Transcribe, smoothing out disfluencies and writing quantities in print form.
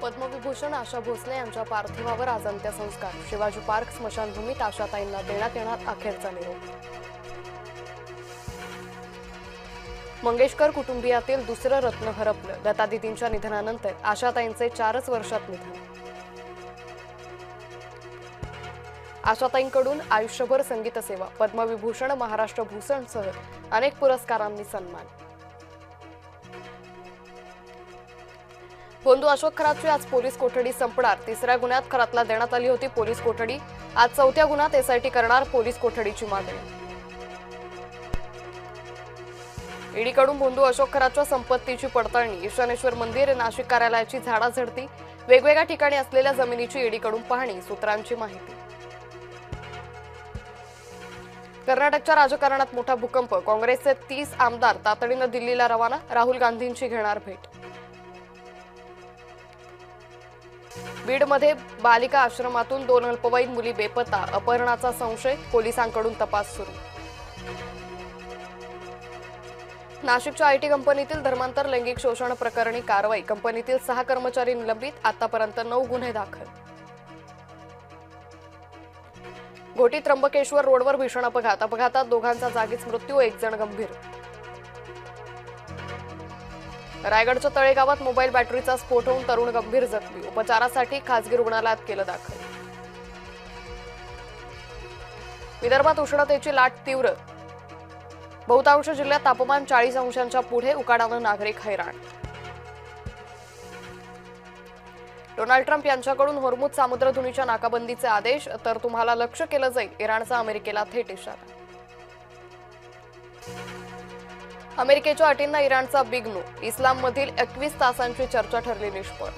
पद्मविभूषण आशा भोसले यांच्या पार्थिवावर आज अंत्यसंस्कार. शिवाजी पार्क स्मशानभूमीत आशाताईंना देण्यात येणार अखेरचा निरोप. मंगेशकर कुटुंबियातील दुसरं रत्न हरपलं. लतादीदींच्या निधनानंतर आशाताईंचे 4च वर्षात निधन. आशाताईंकडून आयुष्यभर संगीत सेवा, पद्मविभूषण, महाराष्ट्र भूषणसह अनेक पुरस्कारांनी सन्मान. गोंदू अशोक खरातची आज पोलीस कोठडी संपणार. 3ऱ्या गुन्ह्यात खरातला देण्यात आली होती पोलीस कोठडी. आज 4थ्या गुन्ह्यात एसआयटी करणार पोलीस कोठडीची मागणी. ईडीकडून गोंदू अशोक खरातच्या संपत्तीची पडताळणी. ईशानेश्वर मंदिर, नाशिक कार्यालयाची झाडाझडती, वेगवेगळ्या ठिकाणी असलेल्या जमिनीची ईडीकडून पाहणी. सूत्रांची माहिती. कर्नाटकच्या राजकारणात मोठा भूकंप. काँग्रेसचे 30 आमदार तातडीनं दिल्लीला रवाना. राहुल गांधींची घेणार भेट. बीडमध्ये बालिका आश्रमातून 2 अल्पवयीन मुली बेपत्ता. अपहरणाचा संशय, पोलिसांकडून तपास सुरू. नाशिकच्या आयटी कंपनीतील धर्मांतर लैंगिक शोषण प्रकरणी कारवाई. कंपनीतील 6 कर्मचारी निलंबित. आतापर्यंत 9 गुन्हे दाखल. घोटी त्र्यंबकेश्वर रोडवर भीषण अपघात. अपघातात दोघांचा जागीच मृत्यू, 1 जण गंभीर. रायगडच्या तळेगावात मोबाईल बॅटरीचा स्फोट होऊन तरुण गंभीर जखमी. उपचारासाठी खासगी रुग्णालयात केलं दाखल. विदर्भात उष्णतेची लाट तीव्र. बहुतांश जिल्ह्यात तापमान 40 अंशांच्या पुढे. उकाड्यानं नागरिक हैराण. डोनाल्ड ट्रम्प यांच्याकडून होर्मुझ सामुद्रधुनीच्या नाकाबंदीचे आदेश. तर तुम्हाला लक्ष्य केलं जाईल, इराणचा अमेरिकेला थेट इशारा. अमेरिकेच्या अटींना इराणचा बिग नो. इस्लाममधील 21 तासांची चर्चा ठरली निष्फळ.